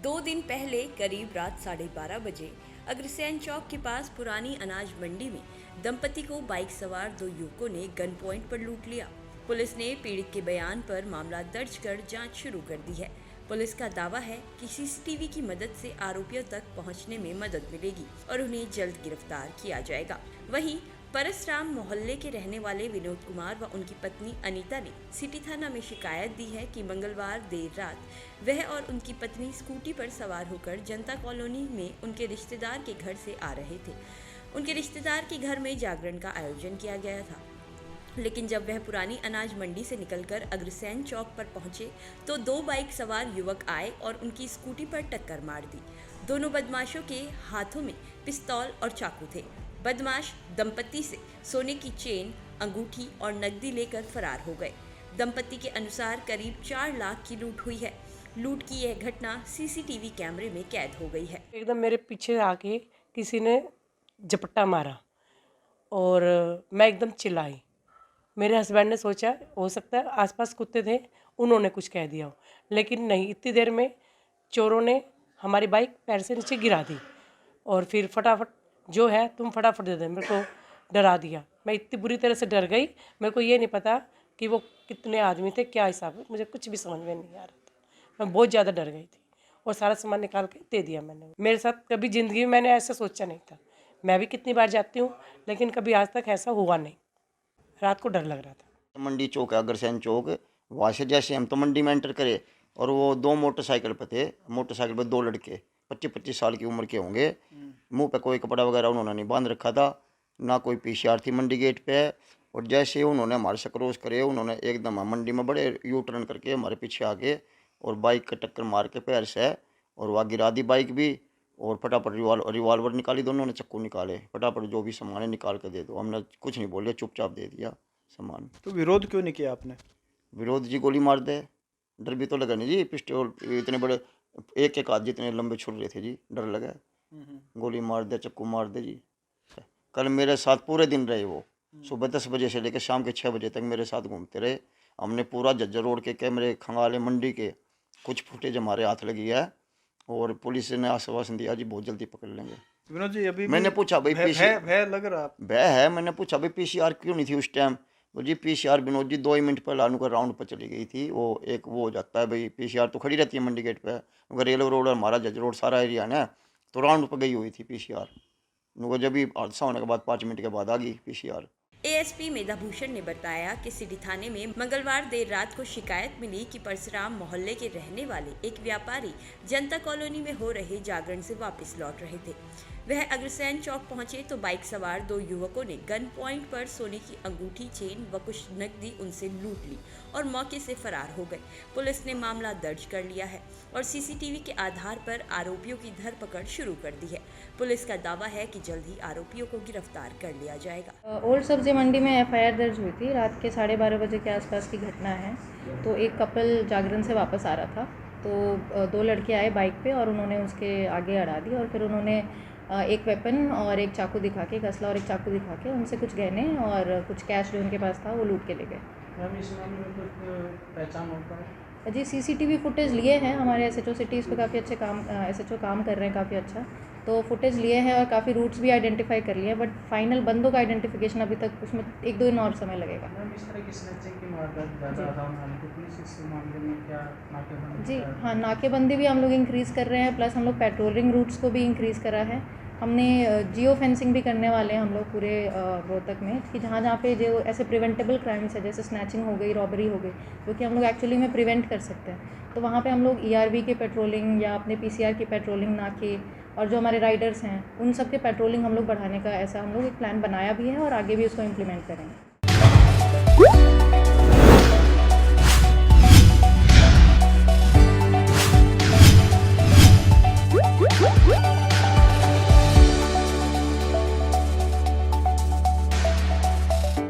2 दिन पहले करीब रात 12:30 बजे अग्रसेन चौक के पास पुरानी अनाज मंडी में दंपति को बाइक सवार 2 युवकों ने गन पॉइंट पर लूट लिया। पुलिस ने पीड़ित के बयान पर मामला दर्ज कर जांच शुरू कर दी है। पुलिस का दावा है कि सीसीटीवी की मदद से आरोपियों तक पहुंचने में मदद मिलेगी और उन्हें जल्द गिरफ्तार किया जाएगा। वहीं परसराम मोहल्ले के रहने वाले विनोद कुमार व उनकी पत्नी अनीता ने सिटी थाना में शिकायत दी है कि मंगलवार देर रात वह और उनकी पत्नी स्कूटी पर सवार होकर जनता कॉलोनी में उनके रिश्तेदार के घर से आ रहे थे। उनके रिश्तेदार के घर में जागरण का आयोजन किया गया था, लेकिन जब वह पुरानी अनाज मंडी से निकलकर अग्रसेन चौक पर पहुंचे तो 2 बाइक सवार युवक आए और उनकी स्कूटी पर टक्कर मार दी। दोनों बदमाशों के हाथों में पिस्तौल और चाकू थे। बदमाश दंपति से सोने की चेन, अंगूठी और नकदी लेकर फरार हो गए। दंपति के अनुसार करीब 4 लाख की लूट हुई है। लूट की यह घटना सीसीटीवी कैमरे में कैद हो गई है। एकदम मेरे पीछे आके किसी ने झपट्टा मारा और मैं एकदम चिल्लाई। मेरे हस्बैंड ने सोचा हो सकता है आसपास कुत्ते थे, उन्होंने कुछ कह दिया हो, लेकिन नहीं। इतनी देर में चोरों ने हमारी बाइक पैर से नीचे गिरा दी और फिर फटाफट जो है तुम फटाफट दे दे, मेरे को डरा दिया। मैं इतनी बुरी तरह से डर गई, मेरे को ये नहीं पता कि वो कितने आदमी थे, क्या हिसाब है, मुझे कुछ भी समझ में नहीं आ रहा था। मैं बहुत ज़्यादा डर गई थी और सारा सामान निकाल के दे दिया मैंने। मेरे साथ कभी ज़िंदगी में मैंने ऐसा सोचा नहीं था। मैं भी कितनी बार जाती हूँ, लेकिन कभी आज तक ऐसा हुआ नहीं। रात को डर लग रहा था। मंडी चौक है, अग्रसेन चौक, वहाँ से जैसे हम तो मंडी में एंटर करे और वो 2 मोटरसाइकिल पे थे। मोटरसाइकिल पे 2 लड़के 25-25 साल की उम्र के होंगे। मुंह पे कोई कपड़ा वगैरह उन्होंने नहीं बांध रखा था, ना कोई पीसीआर थी मंडी गेट पे। और जैसे उन्होंने हमारे से क्रॉस करे, उन्होंने एकदम मंडी में बड़े यू टर्न करके हमारे पीछे आके और बाइक का टक्कर मार के पैर से और वहाँ गिरा दी बाइक भी। और फटाफट रिवॉल्वर निकाली, दोनों ने चाकू निकाले, फटाफट जो भी सामान है निकाल के दे दो। हमने कुछ नहीं बोले, चुपचाप दे दिया सामान। तो विरोध क्यों नहीं किया आपने? विरोध जी, गोली मार दे, डर भी तो लगा नहीं जी। पिस्टल इतने बड़े, एक हाथ जितने लंबे छुर रहे थे जी, डर लगा। गोली मार दे, चाकू मार दे जी। कल मेरे साथ पूरे दिन रहे वो, सुबह 10 बजे से लेकर शाम के 6 बजे तक मेरे साथ घूमते रहे। हमने पूरा झज्जर रोड के कैमरे खंगाले, मंडी के कुछ फुटेज हमारे हाथ लगी है और पुलिस ने आश्वासन दिया जी बहुत जल्दी पकड़ लेंगे। विनोद जी, अभी मैंने पूछा भाई भय लग रहा भय है, मैंने पूछा भाई पीसीआर क्यों नहीं थी उस टाइम? तो जी पीसीआर विनोद जी 2 ही मिनट पहले आनू का राउंड पर चली गई थी। वो एक वो हो जाता है भाई, पीसीआर तो खड़ी रहती है मंडी गेट पे, अगर रेलवे रोड और हमारा जज रोड सारा एरिया है ना, तो राउंड पर गई हुई थी पीसीआर। जब भी हादसा होने के बाद 5 मिनट के बाद आ गई पीसीआर। एएसपी मेधाभूषण ने बताया कि सिटी थाने में मंगलवार देर रात को शिकायत मिली कि परसराम मोहल्ले के रहने वाले एक व्यापारी जनता कॉलोनी में हो रहे जागरण से वापस लौट रहे थे। वह अग्रसेन चौक पहुंचे तो बाइक सवार 2 युवकों ने गन पॉइंट पर सोने की अंगूठी, चेन व कुछ नकदी उनसे लूट ली और मौके से फरार हो गए। पुलिस ने मामला दर्ज कर लिया है और सीसीटीवी के आधार पर आरोपियों की धरपकड़ शुरू कर दी है। पुलिस का दावा है कि जल्द ही आरोपियों को गिरफ्तार कर लिया जाएगा। ओल्ड सब्जी मंडी में एफआईआर दर्ज हुई थी। रात के 12:30 बजे के आसपास की घटना है। तो एक कपल जागरण से वापस आ रहा था, तो 2 लड़के आए बाइक पे और उन्होंने उसके आगे अड़ा दी और फिर उन्होंने एक वेपन और एक चाकू दिखा के, एक असला और एक चाकू दिखा के उनसे कुछ गहने और कुछ कैश जो उनके पास था वो लूट के ले गए। मैम, इस मामले में कुछ पहचान हो पाए? जी, सीसीटीवी फुटेज लिए हैं हमारे एसएचओ सिटी, इस पर काफ़ी अच्छे काम एसएचओ काम कर रहे हैं काफ़ी अच्छा। तो फुटेज लिए हैं और काफ़ी रूट्स भी आइडेंटिफाई कर लिए हैं, बट फाइनल बंदों का आइडेंटिफिकेशन अभी तक उसमें 1-2 दिन और समय लगेगा। मैम, इस तरह की स्नैचिंग की वारदात ज़्यादा था, पुलिस इस मामले में क्या नाकेबंदी? जी हाँ, नाकेबंदी भी हम लोग इंक्रीज़ कर रहे हैं, प्लस हम लोग पेट्रोलिंग रूट्स को भी इंक्रीज़ करा है। हमने जियो फेंसिंग भी करने वाले हैं हम लोग पूरे रोहतक में, कि जहाँ जहाँ पे जो ऐसे प्रिवेंटेबल क्राइम्स है, जैसे स्नैचिंग हो गई, रॉबरी हो गई, जो कि हम लोग एक्चुअली में प्रिवेंट कर सकते हैं, तो वहाँ पे हम लोग ईआरवी की पेट्रोलिंग या अपने पीसीआर की पेट्रोलिंग, नाके और जो हमारे राइडर्स हैं उन सब के पेट्रोलिंग हम लोग बढ़ाने का ऐसा हम लोग एक प्लान बनाया भी है और आगे भी उसको इम्प्लीमेंट करेंगे।